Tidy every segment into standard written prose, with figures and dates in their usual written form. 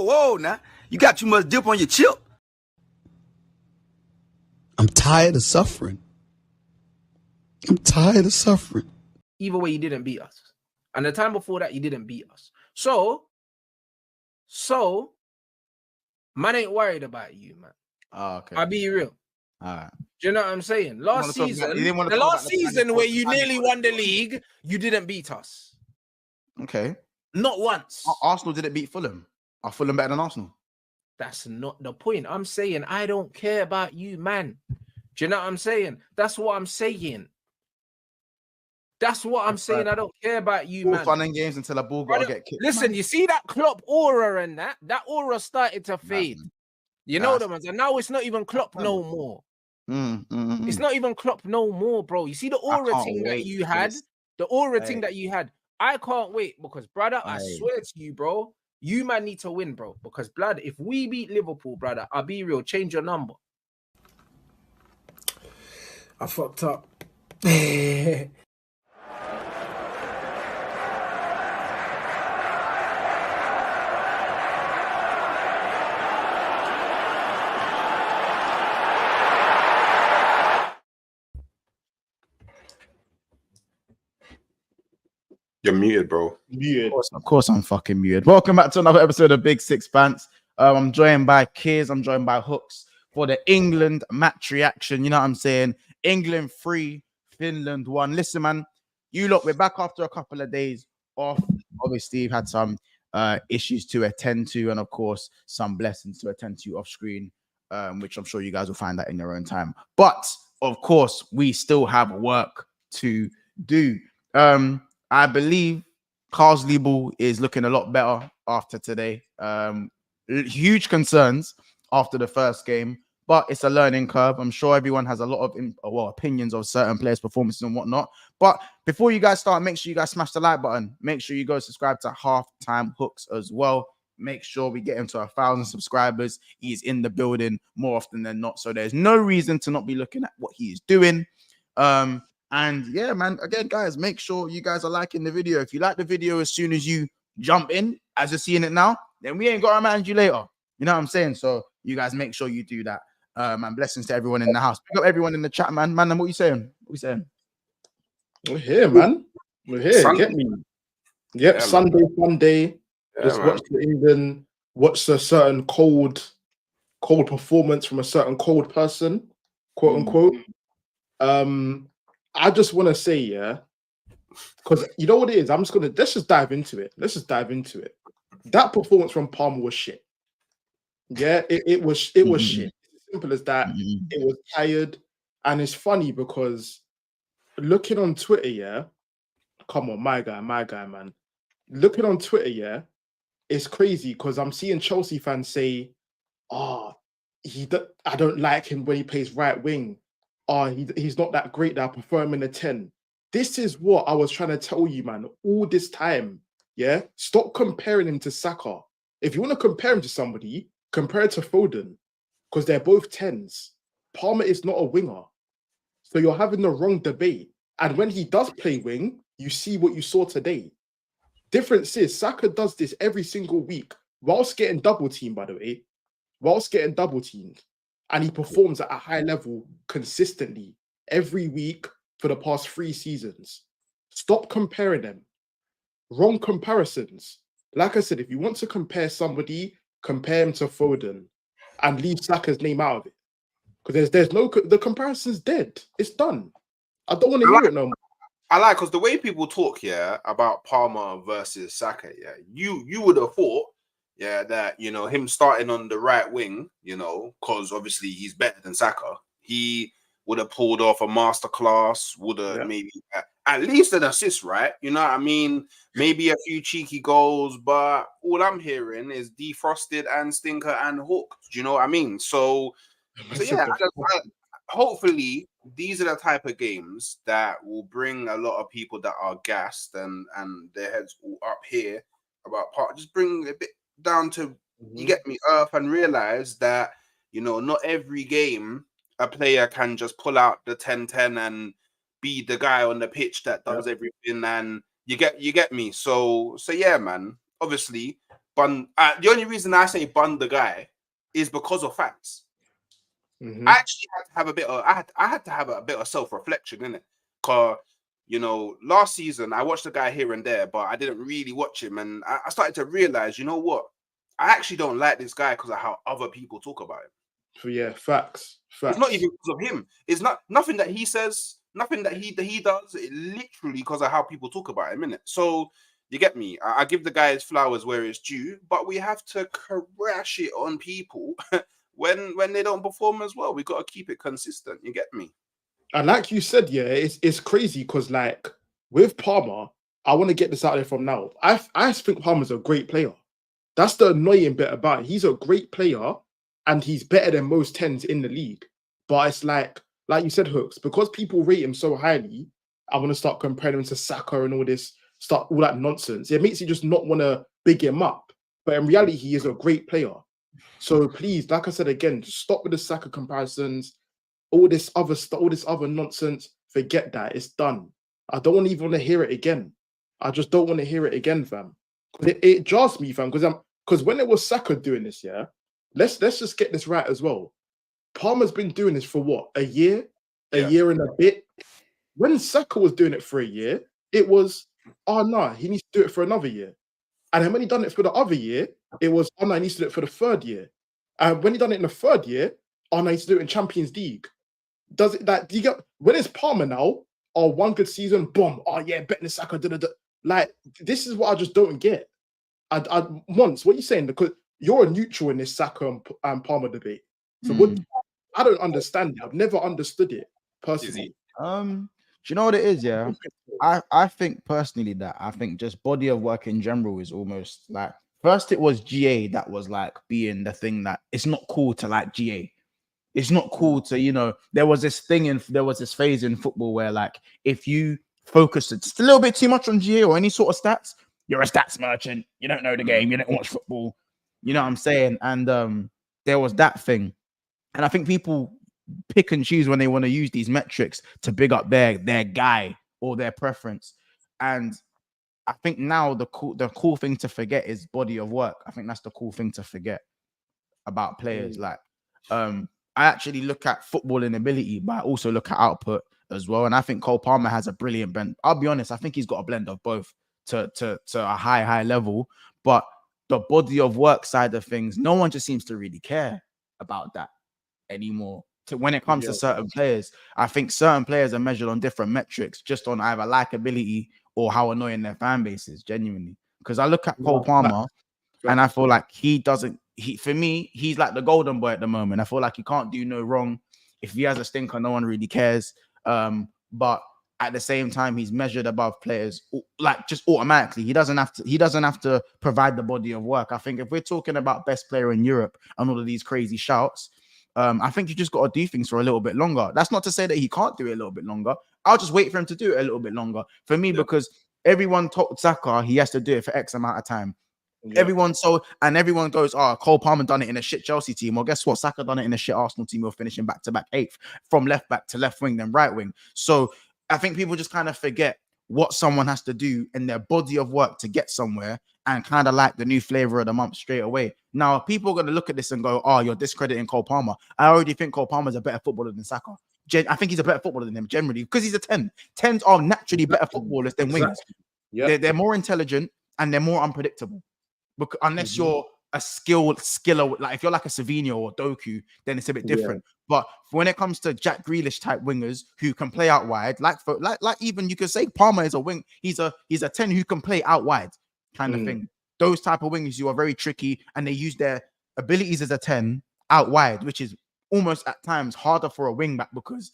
whoa, now. You got too much dip on your chip. I'm tired of suffering. I'm tired of suffering. Either way, you didn't beat us. And the time before that, you didn't beat us. So, man ain't worried about you, man. Oh, okay. I'll be real. All right. Do you know what I'm saying? Last season where you nearly won the league, you didn't beat us. Okay. Not once. Arsenal didn't beat Fulham. Are Fulham better than Arsenal? That's not the point. I'm saying I don't care about you, man. Do you know what I'm saying? That's what I'm saying. That's what I'm saying. I don't care about you, man. Fun and games until a ball got to get kicked. Listen, man. You see that Klopp aura and that aura started to fade. You know the ones, and now it's not even Klopp no more. It's not even Klopp no more, bro. You see the aura thing that you had, the aura thing that you had. I can't wait because, brother, I swear to you, bro, you man need to win, bro. Because, blood, if we beat Liverpool, brother, I'll be real, change your number. I fucked up. You're muted, bro. Muted. Of course I'm fucking muted. Welcome back to another episode of Big Six Pants. I'm joined by Kiz. I'm joined by Hooks for the England match reaction. You know what I'm saying? England 3, Finland 1. Listen, man, you look, we're back after a couple of days off. Obviously, you've had some issues to attend to, and of course, some blessings to attend to off screen, which I'm sure you guys will find that in your own time. But of course, we still have work to do. I believe Carsley is looking a lot better after today. Huge concerns after the first game, but it's a learning curve. I'm sure everyone has a lot of opinions of certain players' performances and whatnot. But before you guys start, make sure you guys smash the like button. Make sure you go subscribe to Halftime Hooks as well. Make sure we get him to 1,000 subscribers. He's in the building more often than not, so there's no reason to not be looking at what he's doing. And yeah, man, again, guys, make sure you guys are liking the video. If you like the video as soon as you jump in, as you're seeing it now, then we ain't got to manage you later. You know what I'm saying? So you guys make sure you do that. And blessings to everyone in the house. Pick up everyone in the chat, man. Man, what you saying? What you saying? We're here, man. We're here. Sunday. Get me. Yep, yeah, Sunday. Yeah, just watch the England, watch a certain cold performance from a certain cold person, quote unquote. I just want to say, yeah, because you know what it is. Let's just dive into it. That performance from Palmer was shit. Yeah, it was shit. Simple as that. It was tired, and it's funny because looking on Twitter, yeah, come on, my guy, man. Looking on Twitter, yeah, it's crazy because I'm seeing Chelsea fans say, I don't like him when he plays right wing. He's not that great that I prefer him in a 10. This is what I was trying to tell you, man, all this time. Yeah? Stop comparing him to Saka. If you want to compare him to somebody, compare it to Foden, because they're both 10s. Palmer is not a winger. So you're having the wrong debate. And when he does play wing, you see what you saw today. Difference is, Saka does this every single week, whilst getting double teamed, by the way. And he performs at a high level consistently every week for the past 3 seasons. Stop comparing them. Wrong comparisons. Like I said, if you want to compare somebody, compare him to Foden and leave Saka's name out of it. Because the comparison's dead. It's done. I don't want to hear it no more. I like, because the way people talk, yeah, about Palmer versus Saka, yeah, you would have thought, yeah, that, you know, him starting on the right wing, you know, because obviously he's better than Saka, he would have pulled off a masterclass, would have maybe at least an assist, right? You know what I mean? Maybe a few cheeky goals, but all I'm hearing is defrosted and stinker and hook. Do you know what I mean? So yeah, hopefully these are the type of games that will bring a lot of people that are gassed and their heads all up here about just bring a bit down to, you get me, earth, and realize that, you know, not every game a player can just pull out the 10-10 and be the guy on the pitch that does everything, and you get me. So yeah, man, obviously bun. The only reason I say bun the guy is because of facts. Mhm. I actually had to have a bit of I had to have a bit of self-reflection in it. Cause last season I watched the guy here and there, but I didn't really watch him, and I started to realize, you know what? I actually don't like this guy because of how other people talk about him. So yeah, facts. It's not even because of him. It's nothing that he says, nothing that he does. It literally because of how people talk about him, innit? So you get me. I give the guy his flowers where it's due, but we have to crash it on people when they don't perform as well. We got to keep it consistent. You get me? And like you said, yeah, it's crazy because like with Palmer, I want to get this out there from now. I think Palmer's a great player. That's the annoying bit about it. He's a great player and he's better than most 10s in the league. But it's like you said, Hooks, because people rate him so highly, I want to start comparing him to Saka and all that nonsense. It makes you just not want to big him up. But in reality, he is a great player. So please, like I said again, stop with the Saka comparisons, all this other stuff, all this other nonsense. Forget that. It's done. I don't even want to hear it again. I just don't want to hear it again, fam. It jars me, fam, because when it was Saka doing this, yeah, let's just get this right as well. Palmer's been doing this for what, a year and a bit. When Saka was doing it for a year, it was, oh no, he needs to do it for another year. And then when he done it for the other year, it was, oh no, he needs to do it for the third year. And when he done it in the third year, oh no, he needs to do it in Champions League. Does it that? Do you get when it's Palmer now? Oh, one good season, boom. Oh yeah, betting Saka. Like this is what I just don't get. What are you saying? Because you're a neutral in this Saka and Palmer debate. So what? I don't understand it. I've never understood it personally. Do you know what it is? Yeah, I think personally that I think just body of work in general is almost like first it was GA that was like being the thing that it's not cool to like GA. It's not cool to, there was this phase in football where like if you focus just a little bit too much on GA or any sort of stats, you're a stats merchant. You don't know the game. You don't watch football. You know what I'm saying? And there was that thing. And I think people pick and choose when they want to use these metrics to big up their guy or their preference. And I think now the cool thing to forget is body of work. I think that's the cool thing to forget about players. Like, I actually look at footballing ability, but I also look at output as well. And I think Cole Palmer has a brilliant blend. I'll be honest, I think he's got a blend of both to a high level. But the body of work side of things, no one just seems to really care about that anymore. So when it comes to certain players, I think certain players are measured on different metrics, just on either likability or how annoying their fan base is, genuinely. Because I look at Cole Palmer and I feel like for me, he's like the golden boy at the moment. I feel like he can't do no wrong. If he has a stinker, no one really cares. But at the same time, he's measured above players, like just automatically. He doesn't have to provide the body of work. I think if we're talking about best player in Europe and all of these crazy shouts, I think you just got to do things for a little bit longer. That's not to say that he can't do it a little bit longer. I'll just wait for him to do it a little bit longer. For me, because everyone told Saka he has to do it for X amount of time. Everyone goes, oh, Cole Palmer done it in a shit Chelsea team. Well, guess what? Saka done it in a shit Arsenal team. We're finishing back-to-back 8th from left back to left wing, then right wing. So I think people just kind of forget what someone has to do in their body of work to get somewhere and kind of like the new flavor of the month straight away. Now, people are going to look at this and go, oh, you're discrediting Cole Palmer. I already think Cole Palmer is a better footballer than Saka. I think he's a better footballer than him generally because he's a 10. 10s are naturally better footballers than wingers. Yeah. They're more intelligent and they're more unpredictable. Because unless you're a skiller, like if you're like a Savinho or Doku, then it's a bit different. But when it comes to Jack Grealish type wingers who can play out wide, like even you could say Palmer is a wing, he's a 10 who can play out wide kind of thing. Those type of wingers you are very tricky and they use their abilities as a 10 out wide, which is almost at times harder for a wing back because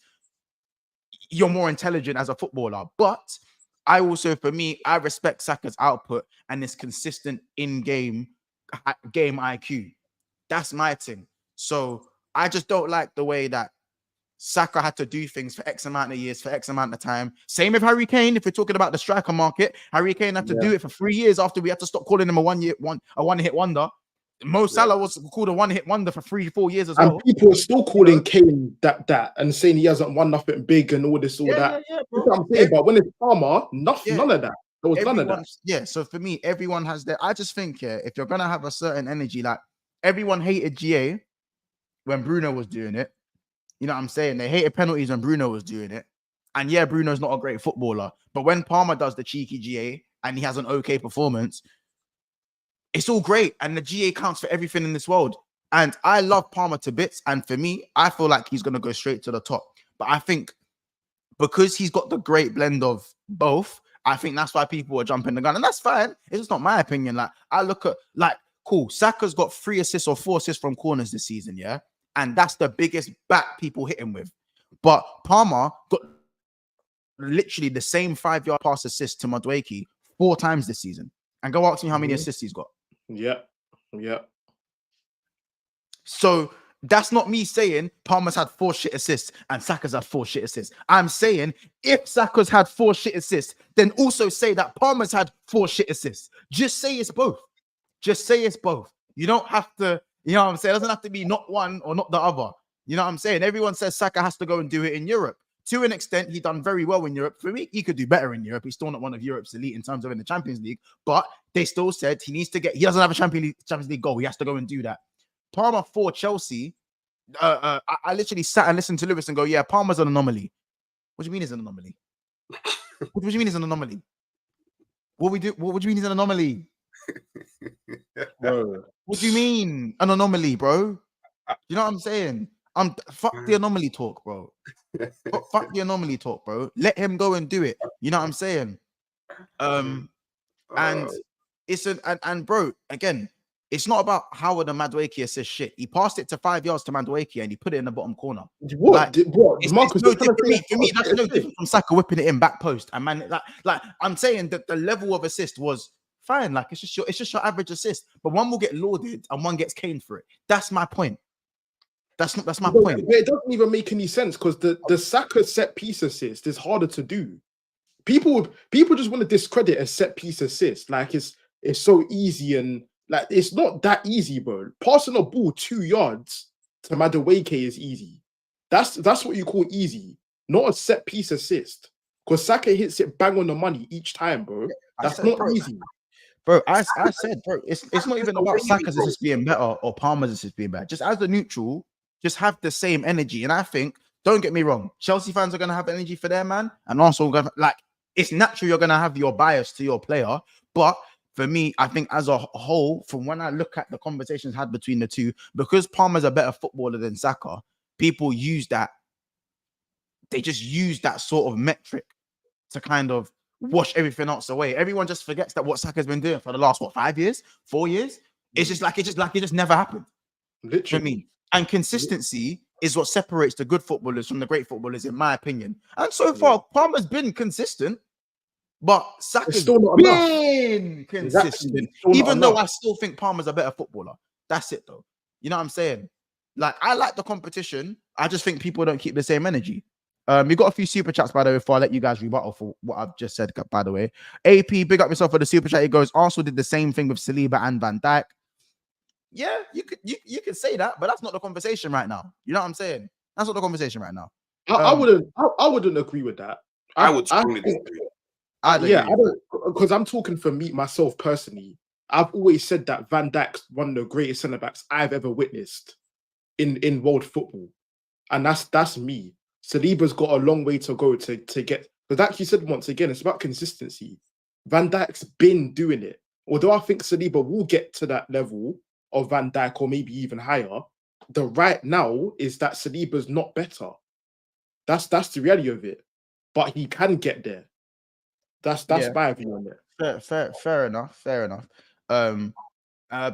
you're more intelligent as a footballer. But I respect Saka's output and his consistent in-game game IQ. That's my thing. So I just don't like the way that Saka had to do things for X amount of years, for X amount of time. Same with Harry Kane. If we're talking about the striker market, Harry Kane had to do it for 3 years after we had to stop calling him a one-hit wonder. Mo Salah was called a one-hit wonder for 3-4 years as well. And people are still calling Kane that and saying he hasn't won nothing big and all that. That's what I'm saying. But when it's Palmer, none of that. There was none of that. Yeah, so for me, everyone has their. I just think, yeah, if you're gonna have a certain energy, like everyone hated GA when Bruno was doing it. You know what I'm saying? They hated penalties when Bruno was doing it. And yeah, Bruno's not a great footballer, but when Palmer does the cheeky GA and he has an okay performance, it's all great. And the GA counts for everything in this world. And I love Palmer to bits. And for me, I feel like he's going to go straight to the top. But I think because he's got the great blend of both, I think that's why people are jumping the gun. And that's fine. It's just not my opinion. Like, I look at, like, cool, Saka's got 3 assists or 4 assists from corners this season, yeah? And that's the biggest bat people hit him with. But Palmer got literally the same 5-yard pass assist to Madueke 4 times this season. And go ask me how many assists he's got. Yeah. So that's not me saying Palmer's had 4 shit assists and Saka's had 4 shit assists. I'm saying if Saka's had 4 shit assists, then also say that Palmer's had 4 shit assists. Just say it's both. Just say it's both. You don't have to, you know what I'm saying? It doesn't have to be not one or not the other. You know what I'm saying? Everyone says Saka has to go and do it in Europe. To an extent, he done very well in Europe. For me, he could do better in Europe. He's still not one of Europe's elite in terms of in the Champions League, but they still said he needs to get, he doesn't have a Champions League goal. He has to go and do that. Palmer for Chelsea, I literally sat and listened to Lewis and go, yeah, Palmer's an anomaly. What do you mean he's an anomaly? What do you mean he's an anomaly? What do you mean he's an anomaly? Bro. What do you mean an anomaly, bro? You know what I'm saying? Fuck the anomaly talk, bro. Fuck the anomaly talk, bro. Let him go and do it. You know what I'm saying? And it's and bro, again, it's not about Howard and Madueke assist shit. He passed it to 5 yards to Madueke and he put it in the bottom corner. What? It's Marcus, no different for me. That's no different from Saka whipping it in back post. And man, like I'm saying that the level of assist was fine. Like it's just your average assist, but one will get lauded and one gets caned for it. That's my point. That's my point. It doesn't even make any sense because the Saka set piece assist is harder to do. People just want to discredit a set piece assist. Like it's so easy and like it's not that easy, bro. Passing a ball 2 yards to Madueke is easy. That's what you call easy, not a set piece assist. Because Saka hits it bang on the money each time, bro. That's not easy. Bro, I said, bro, it's not even about Saka's assist being better or Palmer's assist being better. Just as the neutral, just have the same energy. And I think, don't get me wrong, Chelsea fans are going to have energy for their man. And also, like, it's natural you're going to have your bias to your player. But for me, I think as a whole, from when I look at the conversations had between the two, because Palmer's a better footballer than Saka, people use that. They just use that sort of metric to kind of wash everything else away. Everyone just forgets that what Saka's been doing for the last, 5 years, 4 years? It's just like it just never happened. Literally. You know what I mean? And consistency is what separates the good footballers from the great footballers, in my opinion. And so far, Palmer's been consistent, but Saka's been consistent. Even though I still think Palmer's a better footballer. That's it, though. You know what I'm saying? Like, I like the competition. I just think people don't keep the same energy. We got a few super chats, by the way, before I let you guys rebuttal for what I've just said, by the way. AP, big up yourself for the super chat. He goes, Arsenal did the same thing with Saliba and Van Dijk. Yeah, you could say that, but that's not the conversation right now. You know what I'm saying? That's not the conversation right now. I wouldn't agree with that. I would strongly disagree. I don't, because I'm talking for me myself personally. I've always said that Van Dijk's one of the greatest centre backs I've ever witnessed in world football, and that's me. Saliba's got a long way to go to get. But like you said once again, it's about consistency. Van Dijk's been doing it. Although I think Saliba will get to that level of Van Dijk or maybe even higher, the right now is that Saliba's not better. That's the reality of it. But he can get there. That's my view on it. Fair enough.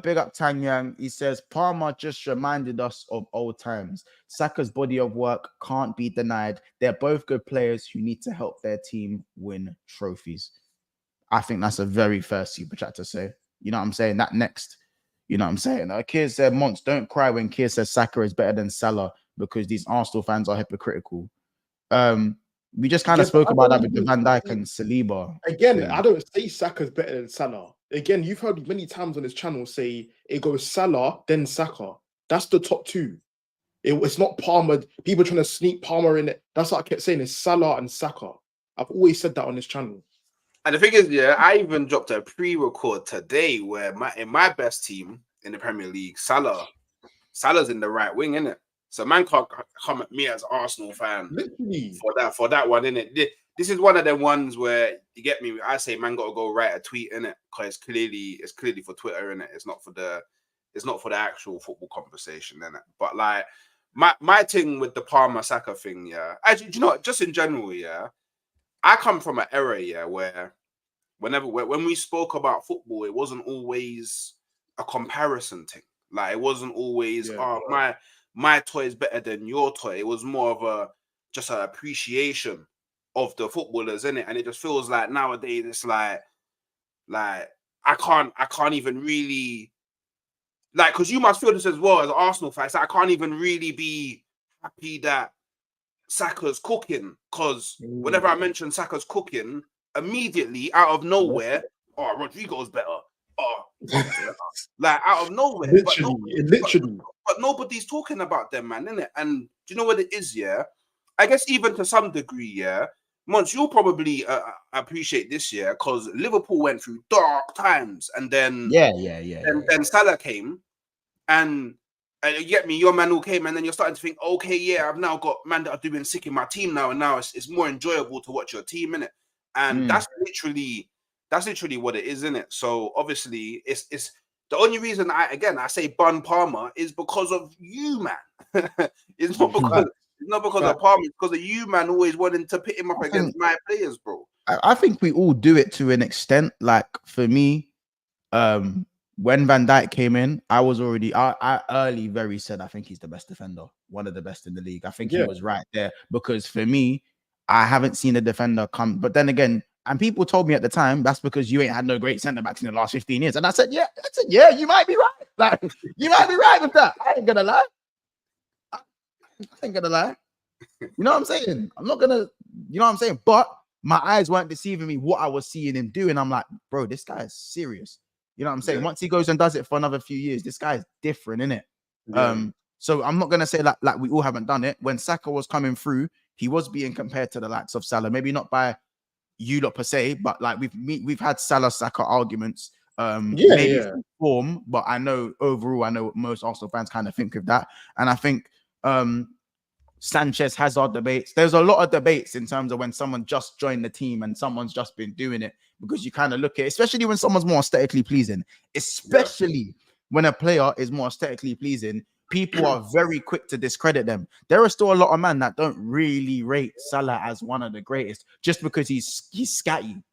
Big up Tang Yang. He says Palmer just reminded us of old times. Saka's body of work can't be denied. They're both good players who need to help their team win trophies. I think that's a very fair super chat to say. You know what I'm saying? That next. You know what I'm saying? Kier said, Monts, don't cry when Kier says Saka is better than Salah because these Arsenal fans are hypocritical. We just kind of spoke about that with the Van Dijk and Saliba. Again, I don't say Saka's better than Salah. Again, you've heard many times on this channel say it goes Salah, then Saka. That's the top two. It's not Palmer. People trying to sneak Palmer in it. That's what I kept saying. It's Salah and Saka. I've always said that on this channel. And the thing is, yeah, I even dropped a pre-record today where in my best team in the Premier League, Salah's in the right wing, innit? So man can't come at me as Arsenal fan Literally. for that one, innit? This is one of them ones where you get me. I say man got to go write a tweet, innit? Because it's clearly for Twitter, innit? It's not for the actual football conversation, innit? But like my thing with the Palmer Saka thing, yeah. Actually, do you know what? Just in general, yeah. I come from an era, yeah, where when we spoke about football, it wasn't always a comparison thing. Like it wasn't always my toy is better than your toy. It was more of just an appreciation of the footballers, in it. And it just feels like nowadays it's like I can't even really like, because you must feel this as well as Arsenal fans. Like, I can't even really be happy that Saka's cooking, because whenever I mention Saka's cooking, immediately out of nowhere, Rodrigo's better. Like out of nowhere, literally. But nobody's talking about them, man, innit? And do you know what it is? Yeah, I guess even to some degree, yeah. Mons, you'll probably appreciate this year because Liverpool went through dark times, and then then Salah came, and you get me, your man all came, and then you're starting to think, okay, yeah, I've now got man that are doing sick in my team now, and now it's more enjoyable to watch your team, innit? And that's literally what it is, innit? So obviously, it's the only reason I say Bun Palmer is because of you, man. It's not because of Palmer, it's because of you, man, always wanting to pit him up against my players, bro. I think we all do it to an extent. Like for me, when Van Dijk came in, I was already I early very said I think he's the best defender, one of the best in the league. I think he was right there, because for me, I haven't seen a defender come. But then again, and people told me at the time, that's because you ain't had no great centre backs in the last 15 years. And I said, yeah, you might be right. Like, you might be right with that. I ain't gonna lie. You know what I'm saying? I'm not gonna, you know what I'm saying? But my eyes weren't deceiving me what I was seeing him do. And I'm like, bro, this guy is serious. You know what I'm saying? Once he goes and does it for another few years, this guy is different, innit? So I'm not gonna say like we all haven't done it. When Saka was coming through, he was being compared to the likes of Salah, maybe not by you lot per se, but like we've had Salah Saka arguments. Maybe form, but I know overall, I know what most Arsenal fans kind of think of that. And I think Sanchez has our debates. There's a lot of debates in terms of when someone just joined the team and someone's just been doing it, because you kind of look at it, especially when someone's more aesthetically pleasing, especially when a player is more aesthetically pleasing, people are very quick to discredit them. There are still a lot of men that don't really rate Salah as one of the greatest just because he's scatty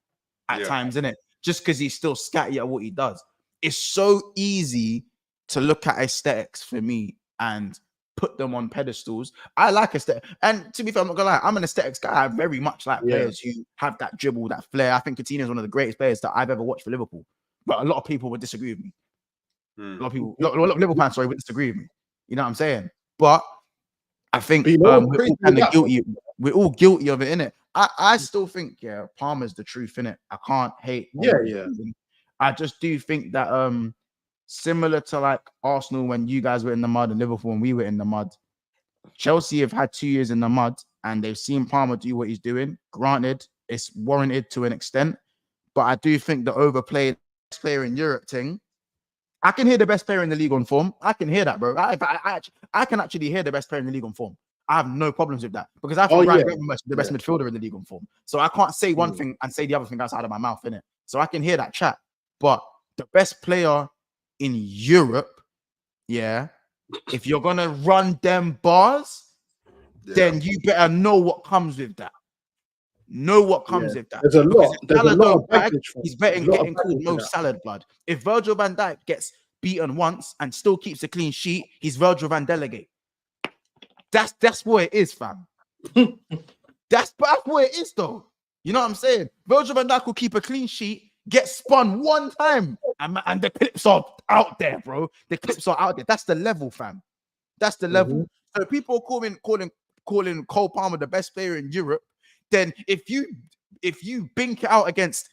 at times, isn't it? Just because he's still scatty at what he does. It's so easy to look at aesthetics for me and put them on pedestals. I like aesthetics. And to be fair, I'm not gonna lie, I'm an aesthetics guy. I very much like players who have that dribble, that flair. I think Coutinho is one of the greatest players that I've ever watched for Liverpool. But a lot of people would disagree with me. A lot of Liverpool fans, would disagree with me. You know what I'm saying? But I think we're all kind of guilty. We're all guilty of it, innit? I still think, Palmer's the truth, innit? I can't hate. I just do think that similar to like Arsenal when you guys were in the mud and Liverpool when we were in the mud, Chelsea have had 2 years in the mud and they've seen Palmer do what he's doing. Granted, it's warranted to an extent, but I do think the overplayed player in Europe thing, I can hear the best player in the league on form. I can hear that, bro. I can actually hear the best player in the league on form. I have no problems with that because I think the best midfielder in the league on form. So I can't say one thing and say the other thing outside of my mouth, innit? So I can hear that chat. But the best player in Europe, if you're gonna run them bars, then you better know what comes with that. Know what comes with that. There's a lot of baggage. He's betting getting called no salad blood. If Virgil van Dijk gets beaten once and still keeps a clean sheet, he's Virgil van Delegate. That's what it is, fam. That's what it is, though. You know what I'm saying? Virgil van Dijk will keep a clean sheet, get spun one time, and the clips are out there, bro. The clips are out there. That's the level, fam. That's the level. So people calling Cole Palmer the best player in Europe. Then if you bink it out against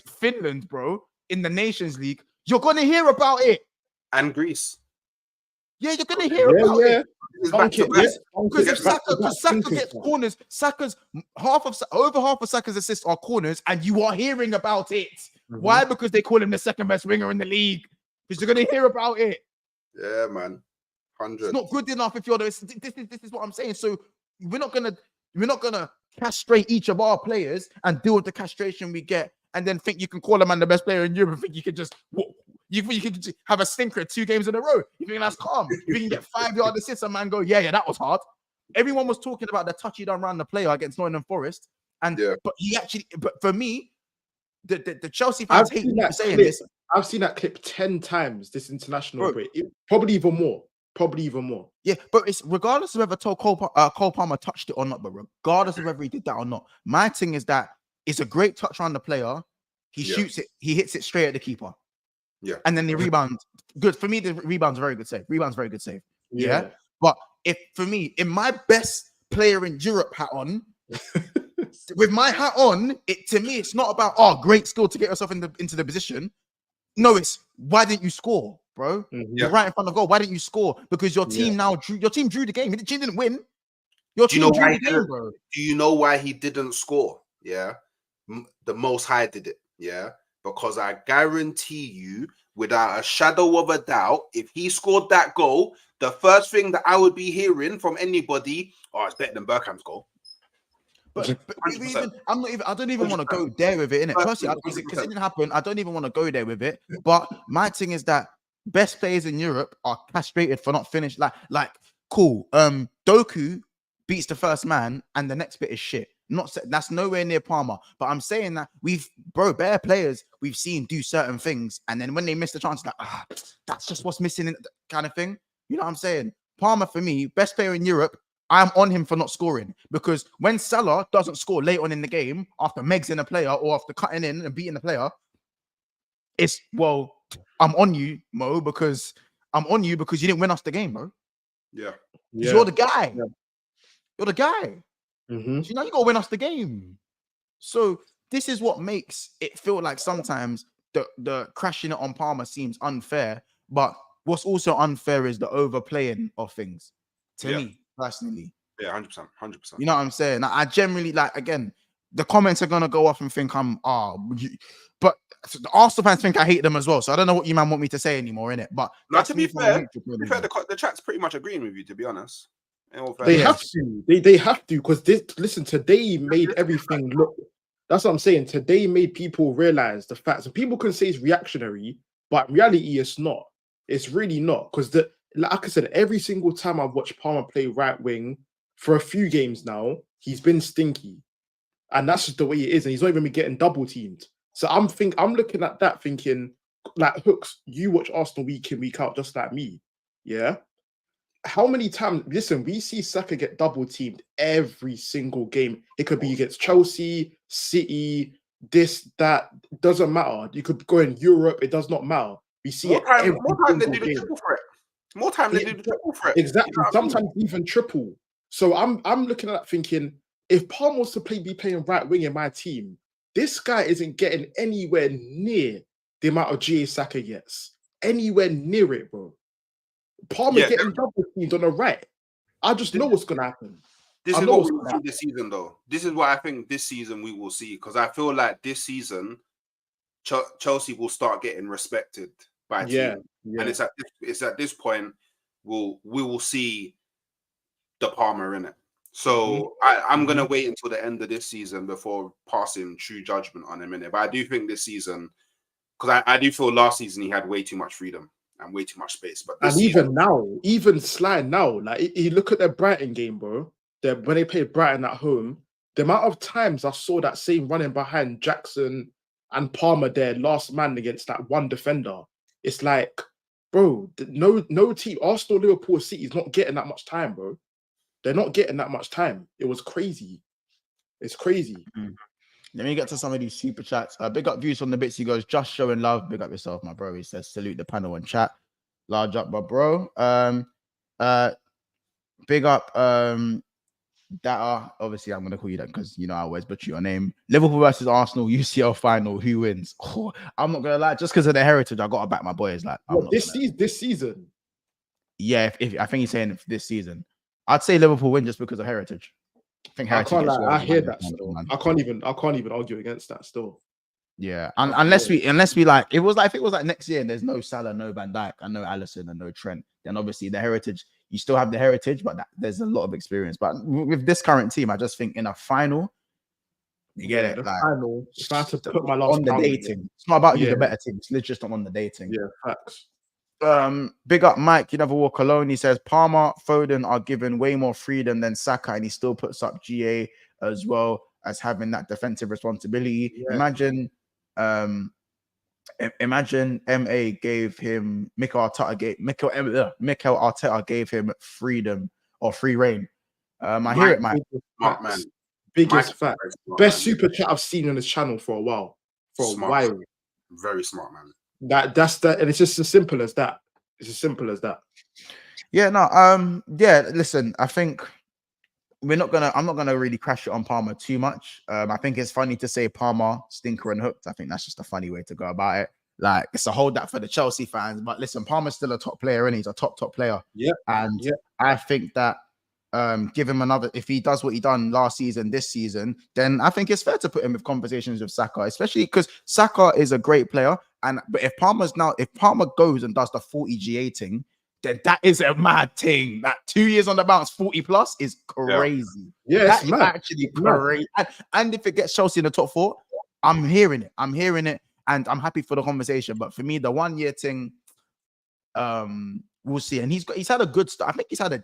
Finland, bro, in the Nations League, you're gonna hear about it. And Greece. Yeah, you're gonna hear about it. It's back to back. Because if Saka gets corners, over half of Saka's assists are corners, and you are hearing about it. Why? Because they call him the second best winger in the league. Because you're gonna hear about it. Yeah, man. 100. It's not good enough if you're this is what I'm saying. So we're not gonna castrate each of our players and deal with the castration we get, and then think you can call a man the best player in Europe and think you can just have a stinker 2 games in a row. You think that's calm? You can get 5-yard assists, and man go, yeah, that was hard. Everyone was talking about the touch he done around the player against Nottingham Forest, but for me, the Chelsea fans hate me saying this. I've seen that clip 10 times this international break. Probably even more. Yeah, but it's regardless of whether Cole Palmer touched it or not, but regardless of whether he did that or not, my thing is that it's a great touch around the player. He shoots it, he hits it straight at the keeper. Yeah. And then the rebound, good. For me, the rebound's a very good save. Yeah. But if for me, in my best player in Europe hat on, with my hat on, to me, it's not about great skill to get yourself into the position. No, it's why didn't you score, bro? You're right in front of goal. Why didn't you score? Because your team drew the game. Your team didn't win. Your team drew the game, bro. Do you know why he didn't score? Yeah. The Most High did it. Yeah. Because I guarantee you, without a shadow of a doubt, if he scored that goal, the first thing that I would be hearing from anybody, it's better than Bergkamp's goal. But I don't even want to go there with it, innit? Personally, because it didn't happen. I don't even want to go there with it. But my thing is that best players in Europe are castrated for not finished. Cool. Doku beats the first man, and the next bit is shit. That's nowhere near Palmer. But I'm saying that bare players we've seen do certain things, and then when they miss the chance, that's just what's missing, kind of thing. You know what I'm saying? Palmer, for me, best player in Europe. I'm on him for not scoring, because when Salah doesn't score late on in the game after Meg's in a player or after cutting in and beating the player, I'm on you, Mo, because you didn't win us the game, bro. Yeah. You're the guy. Yeah. You're the guy. Mm-hmm. So you gotta win us the game. So this is what makes it feel like sometimes the crashing it on Palmer seems unfair, but what's also unfair is the overplaying of things. To me, personally. Yeah, 100%. You know what I'm saying? I generally, again, the comments are gonna go off and think but the Arsenal fans think I hate them as well. So I don't know what you man want me to say anymore, innit? But to be fair, the chat's pretty much agreeing with you, to be honest. They have to. They have to, because today made everything look. That's what I'm saying. Today made people realize the facts. And people can say it's reactionary, but in reality, it's not. It's really not. Because like I said, every single time I've watched Palmer play right wing for a few games now, he's been stinky. And that's just the way it is. And he's not even been getting double teamed. So I'm looking at that thinking, like, Hooks, you watch Arsenal week in, week out, just like me. Yeah. How many times, listen, we see Saka get double teamed every single game. It could be against Chelsea, City, this, that, doesn't matter. You could go in Europe, it does not matter. We see more time they do the triple threat. More time they do the triple threat. Exactly. You know sometimes even triple. So I'm looking at that thinking, if Palmer was to be playing right wing in my team, this guy isn't getting anywhere near the amount of GA Saka gets. Anywhere near it, bro. Palmer getting double teamed on the right. I just know what's going to happen. This is what we will see this season, though. This is what I think this season we will see, because I feel like this season Chelsea will start getting respected by team. And it's at this point we will see the Palmer in it. So I'm gonna wait until the end of this season before passing true judgment on him in it. But I do think this season, because I do feel last season he had way too much freedom and way too much space. But even Sly now, like you look at their Brighton game, bro. When they played Brighton at home, the amount of times I saw that same running behind Jackson and Palmer there, last man against that one defender. It's like, bro, no team, Arsenal, Liverpool, City is not getting that much time, bro. They're not getting that much time. It was crazy. It's crazy. Let me get to some of these super chats. Big up views from the bits. He goes, just showing love. Big up yourself, my bro. He says, salute the panel and chat. Large up, my bro. Big up obviously I'm gonna call you that because I always butcher your name. Liverpool versus Arsenal UCL final. Who wins? I'm not gonna lie, just because of the heritage, I gotta back my boys. Like this season. Yeah, if I think he's saying for this season, I'd say Liverpool win just because of heritage. I think I heritage. can't gets lie. rid I of hear Man that United, still. man. I can't even argue against that still. Yeah, unless we like, if it was like next year and there's no Salah, no Van Dijk, and no Alisson and no Trent, then obviously the heritage, you still have the heritage, but there's a lot of experience. But with this current team, I just think in a final, you get it. The Like, final, if I had to put my last on the pound dating, it's not about who's yeah, the better team. It's literally just on the dating. yeah, facts. Big up Mike, you never walk alone. He says Palmer, Foden are given way more freedom than Saka, and he still puts up GA as well as having that defensive responsibility. Yeah. Imagine MA gave him Mikel Arteta gave him freedom or free reign. I hear it, Mike. Smart man. Biggest fact. Best man. super chat I've seen on this channel for a while. Smart. Very smart, man. That's that, and it's just as simple as that. It's as simple as that. Yeah, no, yeah, listen, I think I'm not gonna really crash it on Palmer too much. I think it's funny to say Palmer, stinker and hooked. I think that's just a funny way to go about it. Like, it's a hold that for the Chelsea fans, but listen, Palmer's still a top player, and he's a top player. Yeah. And I think that give him another, if he does what he done last season, this season, then I think it's fair to put him with conversations with Saka, especially because Saka is a great player. But if Palmer goes and does the 40 GA thing, then that is a mad thing. That 2 years on the bounce, 40 plus is crazy. Yeah, that is actually crazy. And if it gets Chelsea in the top 4, I'm hearing it, and I'm happy for the conversation. But for me, the 1 year thing, we'll see. And he's had a good start.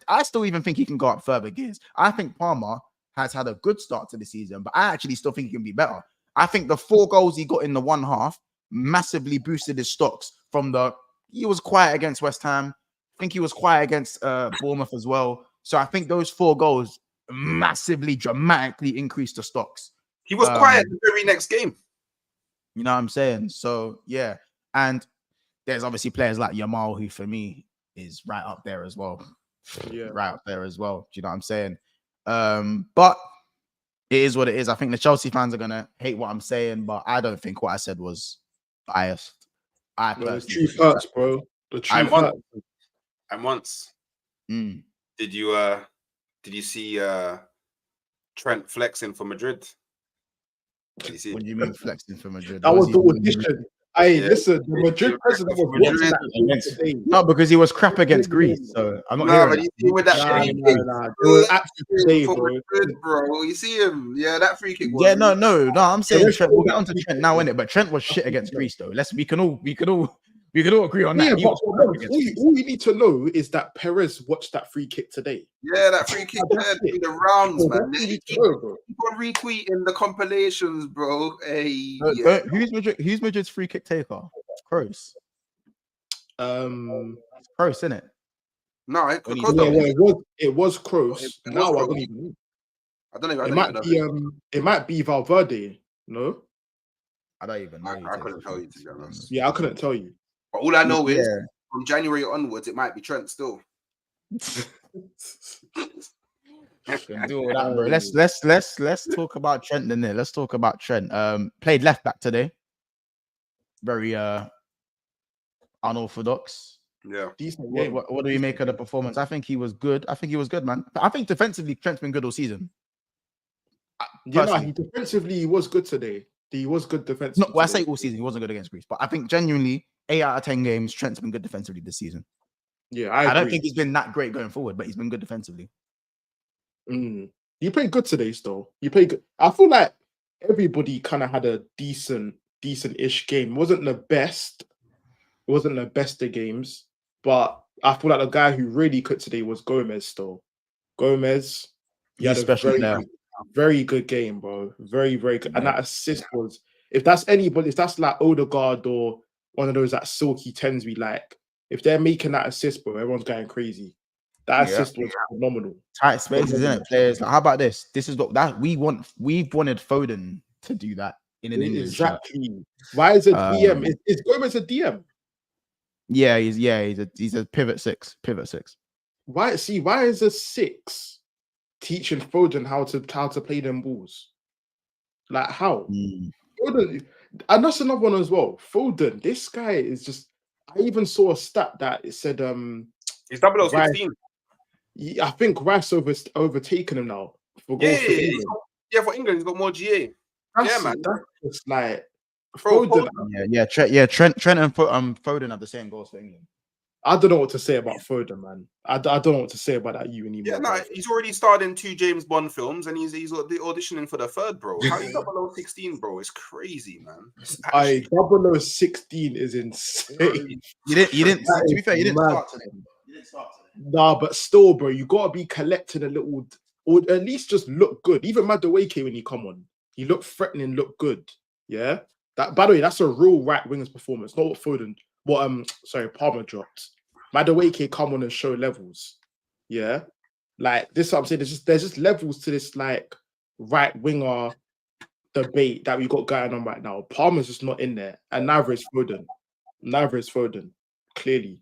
I still even think he can go up further gears. I think Palmer has had a good start to the season, but I actually still think he can be better. I think the 4 goals he got in the one half massively boosted his stocks he was quiet against West Ham. I think he was quiet against Bournemouth as well. So I think those 4 goals massively, dramatically increased the stocks. He was quiet the very next game. You know what I'm saying? So, yeah. And there's obviously players like Yamal, who for me is right up there as well. Yeah. Right up there as well. Do you know what I'm saying? But it is what it is. I think the Chelsea fans are going to hate what I'm saying, but I don't think what I said was biased. The truth hurts, bro. The truth hurts. And once, did you see Trent flexing for Madrid? Did you see? What do you mean flexing for Madrid? That was the audition. Hey, listen, the Madrid president was watching that today. No, because he was crap against Greece. So I'm not hearing but you see with that free kick. It was absolutely bro. You see him? Yeah, that free kick. Yeah, no. I'm saying Trent. We'll get onto Trent now, innit? But Trent was shit against Greece, though. We can all agree on that. Yeah, but all you need to know is that Perez watched that free kick today. Yeah, that free kick in the rounds, man. Keep on retweeting the compilations, bro. Hey, who's Madrid's free kick taker? Kroos. Kroos, isn't it? No, it was Kroos. Now I don't even know. It might be Valverde. No, I don't even know. I couldn't tell you, to be honest. Yeah, I couldn't tell you. But all I know is from January onwards, it might be Trent still. Do all that, bro. Let's talk about Trent then. Let's talk about Trent. Played left back today. Very unorthodox. Yeah. Decent. What do we make of the performance? I think he was good. Man. I think defensively, Trent's been good all season. Defensively, he was good today. He was good defensively. No, well, I say all season, he wasn't good against Greece, but I think genuinely 8 out of 10 games, Trent's been good defensively this season. Yeah, I don't think he's been that great going forward, but he's been good defensively. You played good today, still. You played good. I feel like everybody kind of had a decent-ish game. It wasn't the best of games, but I feel like the guy who really cooked today was Gomez. Still, Gomez, he had a very good game, bro. Very, very good. And that assist was, if that's like Odegaard or one of those that silky tens we like, if they're making that assist, bro, everyone's going crazy. That assist was phenomenal. Tight spaces, isn't it? Players. Like, how about this? This is what we want. We've wanted Foden to do that in an England exactly. Shirt. Why is it DM? Is Gomez a DM? Yeah, he's a pivot six. Why is a 6 teaching Foden how to play them balls? Like how? Foden, and that's another one as well. Foden, this guy is just. I even saw a stat that it said He's 0016. I think Rice overtaken him now for goals for England. For England, he's got more GA. Man. That's just like Foden. Trent and Foden have the same goals for England. I don't know what to say about Foden, man. I don't know what to say about that anymore. Yeah, no, he's already starred in 2 James Bond films, and he's auditioning for the 3rd, bro. How you 0016, bro? It's crazy, man. 0016 is insane. You didn't. To be fair, you didn't start today. Nah, but still, bro, you gotta be collecting a little, or at least just look good. Even Madueke, when he come on, he looked threatening, looked good. Yeah. That, by the way, that's a real right winger's performance, not what Foden. Palmer dropped. Madueke come on and show levels. Yeah. Like this is what I'm saying. There's just levels to this like right winger debate that we got going on right now. Palmer's just not in there. And neither is Foden. Clearly.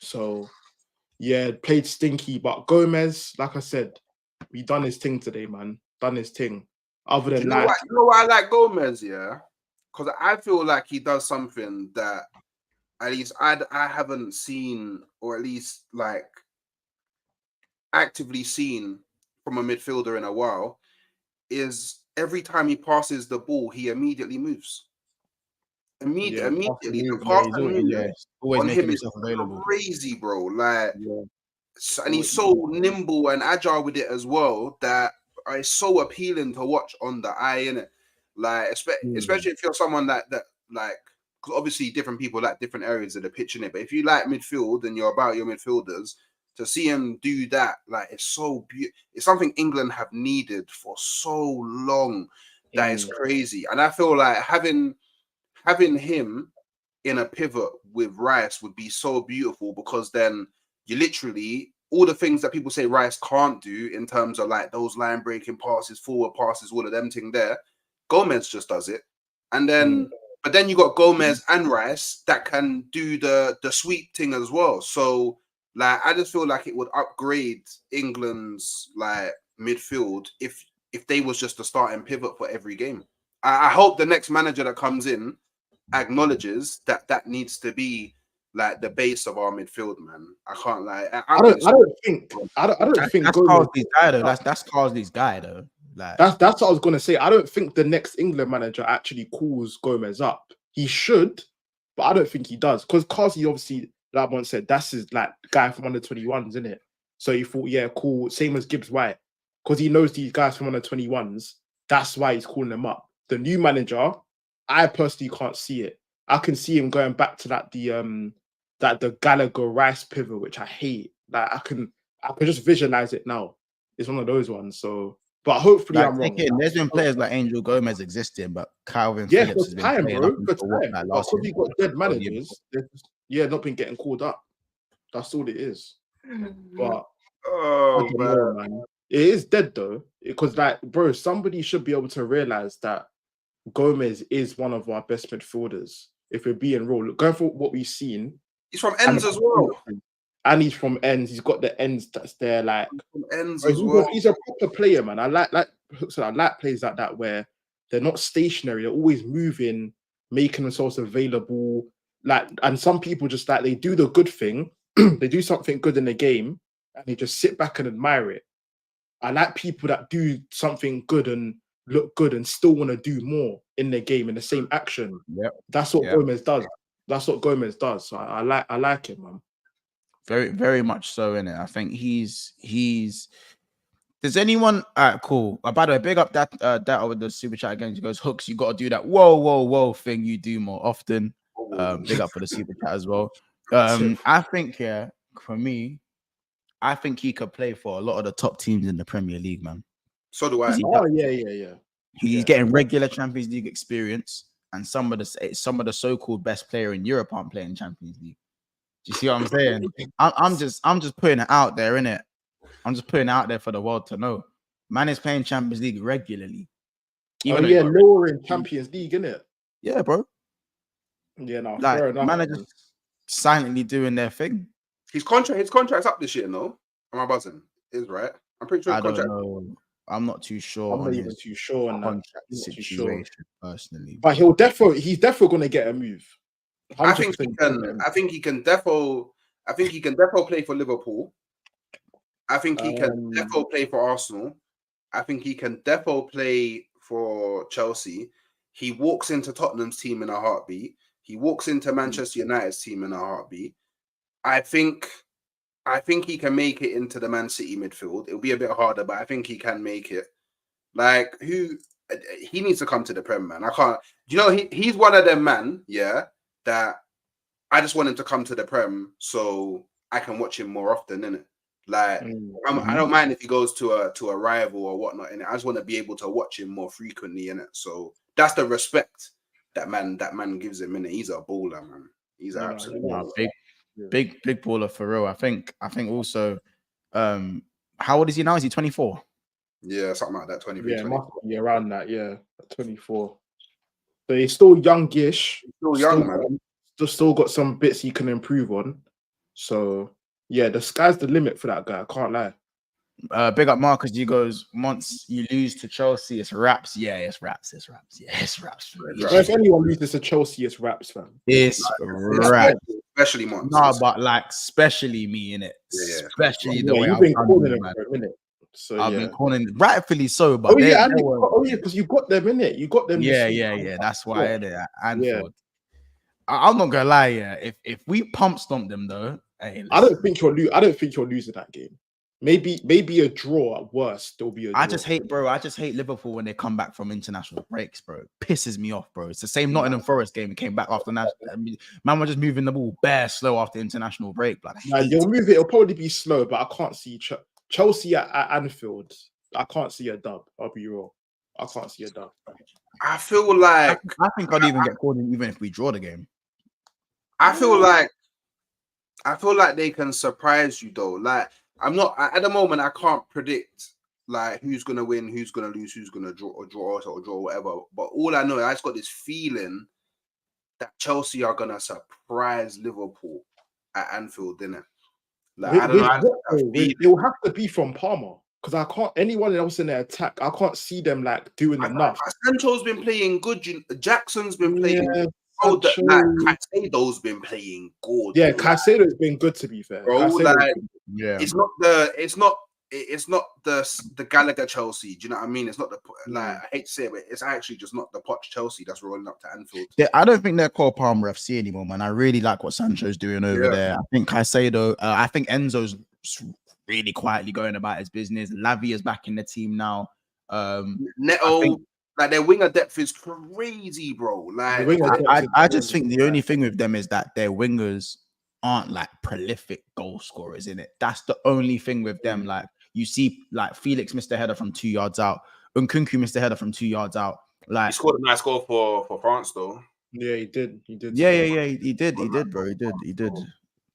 So yeah, played stinky. But Gomez, like I said, we done his thing today, man. Done his thing. Other than that. You know why I like Gomez, yeah? Because I feel like he does something that at least I haven't seen, or at least like actively seen from a midfielder in a while, is every time he passes the ball, he immediately moves. Immediately. The passing move always on making him is himself available. crazy, bro. Like, and he's so nimble and agile with it as well that it's so appealing to watch on the eye, innit? Like, especially if you're someone that like, because obviously different people like different areas of the pitch in it. But if you like midfield and you're about your midfielders, to see him do that, like, it's so beautiful. It's something England have needed for so long. That is crazy. And I feel like having him in a pivot with Rice would be so beautiful, because then you literally, all the things that people say Rice can't do in terms of like those line breaking passes, forward passes, all of them thing there, Gomez just does it. And then but then you got Gomez and Rice that can do the sweep thing as well. So like, I just feel like it would upgrade England's like midfield if they was just a starting pivot for every game. I hope the next manager that comes in acknowledges that needs to be like the base of our midfield, man. I can't lie. I don't think that's Carsley's guy though. That's Carsley's guy though. Like, that's what I was gonna say. I don't think the next England manager actually calls Gomez up. He should, but I don't think he does, because Carsley obviously, like one said, that's his like guy from under 21s, isn't it? So he thought, yeah, cool, same as Gibbs White, because he knows these guys from under 21s. That's why he's calling them up. The new manager, I personally can't see it. I can see him going back to the Gallagher Rice pivot, which I hate. Like I can just visualize it now. It's one of those ones. So, but hopefully like, I'm wrong. There's been players like Angel Gomez existing, but Calvin Phillips has been time, playing bro. up until what, like, last Because year. we got dead managers, not been getting called up. That's all it is. But man, it is dead though. Because like, bro, somebody should be able to realize that Gomez is one of our best midfielders. If we're being real, going for what we've seen, he's from ends as well. And he's from ends. He's got the ends that's there. Like from ends as well. He's a proper player, man. I like plays like that where they're not stationary. They're always moving, making themselves available. Like, and some people just like, they do the good thing. They do something good in the game, and they just sit back and admire it. I like people that do something good and look good and still want to do more in the game in the same action. Yep. That's what Gomez does. That's what Gomez does. So I like it, man. Very, very much so, in it. I think he's. Does anyone? All right, cool. By the way, big up that with the super chat again. He goes, Hooks, you got to do that whoa thing you do more often. Big up for the super chat as well. I think for me, I think he could play for a lot of the top teams in the Premier League, man. So do I. Yeah. He's getting regular Champions League experience, and some of the so-called best player in Europe aren't playing Champions League. Do you see what I'm saying? I'm just putting it out there, innit? I'm just putting it out there for the world to know. Man is playing Champions League regularly. Lower in Champions League, innit? Yeah, bro. Yeah, no, like, fair enough. Man are just silently doing their thing. His contract's up this year, no? Am I buzzing? Is right. I'm pretty sure his contract. Don't know. I'm not too sure. I'm not even too sure on that situation personally. But he's definitely going to get a move. 100%. I think he can defo. I think he can definitely play for Liverpool. I think he can definitely play for Arsenal. I think he can definitely play for Chelsea. He walks into Tottenham's team in a heartbeat. He walks into Manchester United's team in a heartbeat. I think he can make it into the Man City midfield. It'll be a bit harder, but I think he can make it. Like, he needs to come to the Prem, man. I can't. Do you know he's one of them, man? Yeah, that I just want him to come to the Prem so I can watch him more often, innit? Like, I don't mind if he goes to a rival or whatnot, innit? I just want to be able to watch him more frequently, innit? So that's the respect that man gives him, innit? He's a baller, man. He's an absolute baller. Big baller for real. I think also, how old is he now? Is he 24? Yeah, something like that. 23. Yeah, around that. Yeah, 24. So he's still youngish. Still young, man. Still got some bits he can improve on. So yeah, the sky's the limit for that guy. I can't lie. Big up Marcus. He goes, once you lose to Chelsea, it's raps. Yeah, it's raps. Yeah, it's raps. If anyone loses to Chelsea, it's raps, fam. It's raps. Especially Monts. No, but like, especially me, innit? Yeah. Especially the way you've been calling him for a minute. So I've been calling, rightfully so. But because you got them in it. You got them. Yeah. That's why innit? Anfield. I'm not gonna lie, yeah. If we pump stomp them though, hey, I don't think you're losing that game. Maybe a draw at worst. There'll be a draw. I just hate Liverpool when they come back from international breaks, bro. It pisses me off, bro. It's the same Nottingham Forest game. It came back after national. Man, we're just moving the ball bare slow after international break. Like, you'll move it. It'll probably be slow, but I can't see Chelsea at Anfield. I can't see a dub. I'll be real. I can't see a dub. I feel like I think I'd even get called in even if we draw the game. I feel like they can surprise you though. Like, I'm not at the moment. I can't predict like who's gonna win, who's gonna lose, who's gonna draw whatever. But all I know, I just got this feeling that Chelsea are gonna surprise Liverpool at Anfield, innit? Like, I don't know. It will have to be from Palmer because I can't. Anyone else in their attack, I can't see them like doing enough. Sancho's been playing good. Jackson's been playing. Caicedo's been playing good. Yeah, Caicedo's been good to be fair. Bro, like, it's not the Gallagher Chelsea. Do you know what I mean? It's not the I hate to say it, but it's actually just not the Poch Chelsea that's rolling up to Anfield. Yeah, I don't think they're called Palmer FC anymore, man. I really like what Sancho's doing over there. I think Caicedo. I think Enzo's really quietly going about his business. Lavia's back in the team now. Neto. Like, their winger depth is crazy, bro. Like, I just think the only thing with them is that their wingers aren't like prolific goal scorers in it. That's the only thing with them. Like, you see, like Felix missed a header from 2 yards out. Nkunku missed a header from 2 yards out. Like, he scored a nice goal for France, though. Yeah, he did. He did, bro. He did.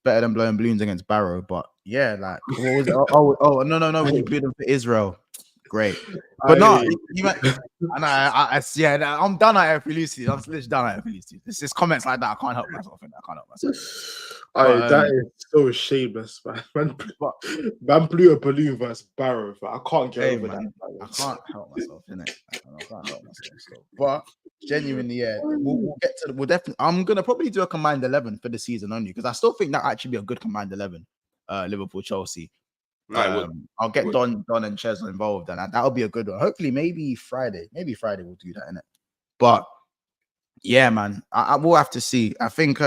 Better than blowing balloons against Barrow, but yeah, like, what was it? Oh, no, when you beat them for Israel. Great, but no, I'm done at every Lucy. I'm literally done at every Lucy. It's just comments like that. I can't help myself. That is so shameless, man. Man blew a balloon versus Barrow. I can't get over that. I can't help myself, innit? I can't help myself. But genuinely, yeah, we'll get to. We'll definitely. I'm gonna probably do a combined 11 for the season only because I still think that actually be a good combined 11. Liverpool, Chelsea. I'll get Don and Ches involved, and that'll be a good one. Hopefully, maybe Friday we'll do that, innit? But yeah, man, I will have to see. I think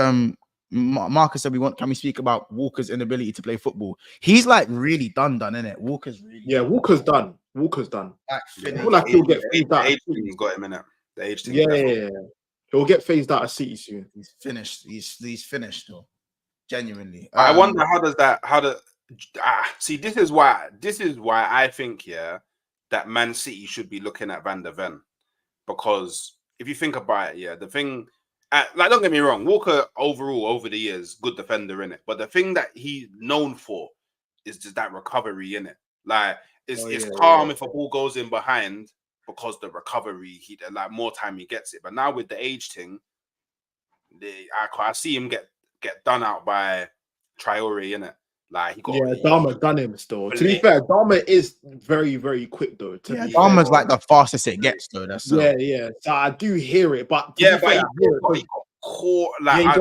Marcus said can we speak about Walker's inability to play football? He's like really done, innit? Walker's done. Like, I feel like he'll get phased out. He's got him in it. The age thing. Yeah. He'll get phased out of City soon. He's finished. He's finished though. Genuinely. I wonder see, this is why I think that Man City should be looking at Van der Ven, because if you think about it, the thing, like, don't get me wrong, Walker overall over the years good defender in it, but the thing that he's known for is just that recovery in it. Like, it's calm if a ball goes in behind because the recovery, he like more time he gets it. But now with the age thing, I see him get done out by Traore in it. Like, he got Dharma done him still. To be fair, Dharma is very, very quick though. Dharma's like the fastest it gets though. That's So I do hear it, but he caught. Yeah, Like,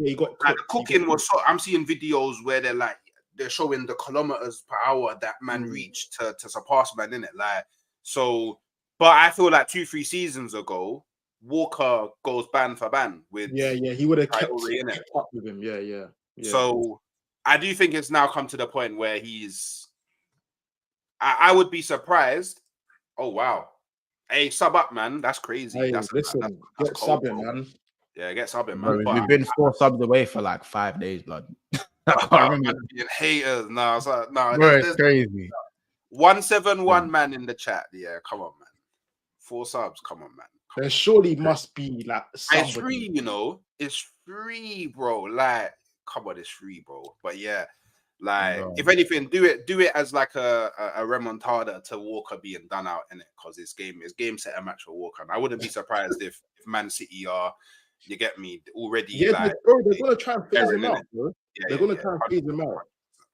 he got like cooked. the cooking was. So, I'm seeing videos where they're showing the kilometers per hour that man reached to surpass man in it. Like, so, but I feel like 2-3 seasons ago, Walker goes ban for ban with he would have kept in it. up with him. Yeah. So I do think it's now come to the point where he's. I would be surprised. Oh wow. Hey, sub up, man. That's crazy. Hey, that's get cold, subbing, bro. man. Yeah, get subbing, Bro, man. we've been 4 subs away for like 5 days, blood. I can't remember. Being haters. No, Bro, it's crazy. 171 man in the chat. Yeah, come on, man. 4 subs. Come on, man. There surely must be like somebody. It's free, you know. It's free, bro. Like, come on, it's free, bro. But yeah, like, if anything, do it as like a remontada to Walker being done out in it, because it's game set a match for Walker. And I wouldn't be surprised if Man City are, you get me, already. Yeah, like, bro, they're gonna try and phase him out, bro. Yeah, they're gonna try and phase him out.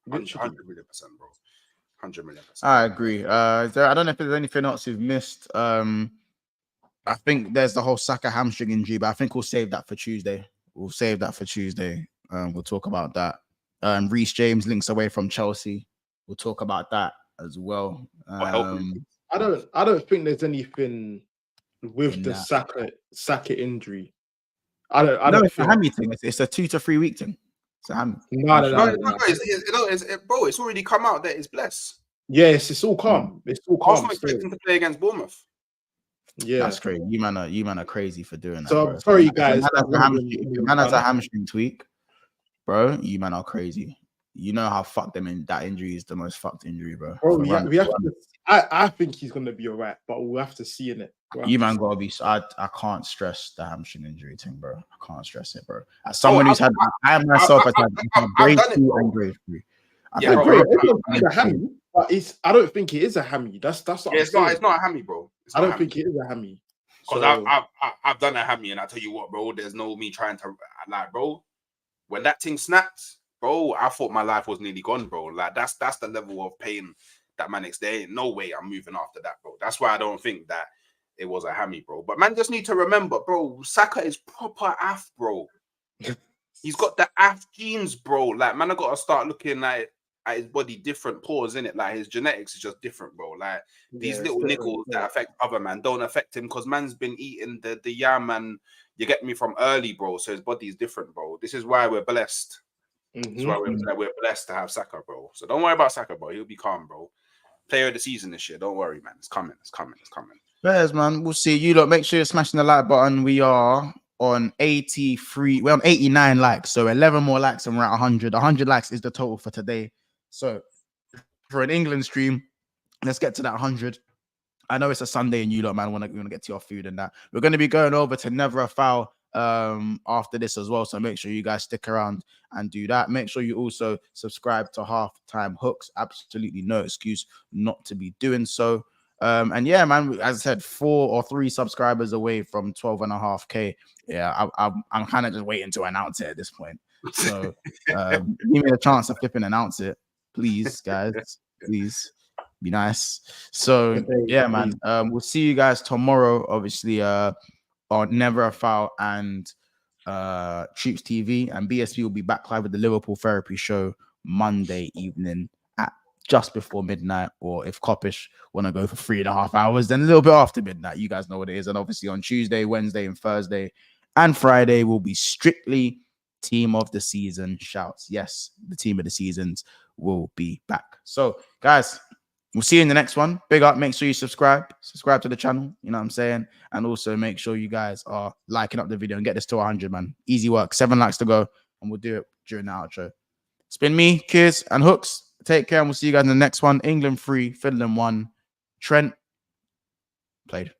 100 million %, bro. 100 million %. I agree. I don't know if there's anything else you've missed. I think there's the whole Saka hamstring injury, but I think we'll save that for Tuesday. We'll talk about that. Reece James links away from Chelsea. We'll talk about that as well. I don't think there's anything with the Saka injury. I don't. It's a hammy thing. It's a 2 to 3 week thing. It's a hammy. No. Bro, it's already come out that it's blessed. Yes, it's all calm. It's all calm. Arsenal expecting to play against Bournemouth. Yeah, that's crazy. You man are crazy for doing that. So bro. sorry, guys. If man has a hamstring tweak, bro, you man are crazy. You know how fucked them in. That injury is the most fucked injury, bro. We have to. I think he's gonna be alright, but we'll have to see in it. You man gotta be. I can't stress the hamstring injury thing, bro. I can't stress it, bro. As someone who's had, I myself has had grade 2 and grade 3. It's a hammy, but I don't think it is a hammy. That's what it's not a hammy, bro. I don't think it is a hammy. Because I've done a hammy, and I tell you what, bro, there's no me trying to, like, bro, when that thing snapped, bro, I thought my life was nearly gone, bro. Like, that's the level of pain that man next day. No way I'm moving after that, bro. That's why I don't think that it was a hammy, bro. But man just need to remember, bro, Saka is proper AF, bro. He's got the AF genes, bro. Like, man, I got to start looking at his body different pores in it. Like, his genetics is just different, bro. Like, these little niggles that affect other man don't affect him, because man's been eating the yam, and you get me, from early, bro. So his body is different, bro. This is why we're blessed. This is why we're blessed to have Saka, bro. So don't worry about Saka, bro. He'll be calm, bro. Player of the season this year. Don't worry, man. It's coming. Yes, man. We'll see. You lot, make sure you're smashing the like button. We are on 83. We're on 89 likes. So 11 more likes and we're at 100. 100 likes is the total for today. So for an England stream, let's get to that 100. I know it's a Sunday and you lot, man, want to get to your food and that. We're going to be going over to Never a Foul after this as well. So make sure you guys stick around and do that. Make sure you also subscribe to Halftime Hooks. Absolutely no excuse not to be doing so. And yeah, man, as I said, 4 or 3 subscribers away from 12.5K. Yeah, I'm kind of just waiting to announce it at this point. So give me a chance to flip and announce it, please, guys. Please be nice. So yeah, man, we'll see you guys tomorrow, obviously, on Never a Foul and Troops TV, and BSV will be back live with the Liverpool Therapy Show Monday evening at just before midnight, or if Coppish want to go for 3.5 hours, then a little bit after midnight. You guys know what it is. And obviously on Tuesday, Wednesday, and Thursday and Friday will be strictly Team of the Season shouts. Yes, the Team of the Seasons will be back. So guys, we'll see you in the next one. Big up. Make sure you subscribe to the channel. You know what I'm saying? And also make sure you guys are liking up the video and get this to 100, man. Easy work. 7 likes to go, and we'll do it during the outro. It's been me, Kiz, and Hooks. Take care, and we'll see you guys in the next one. England 3, Finland 1. Trent played.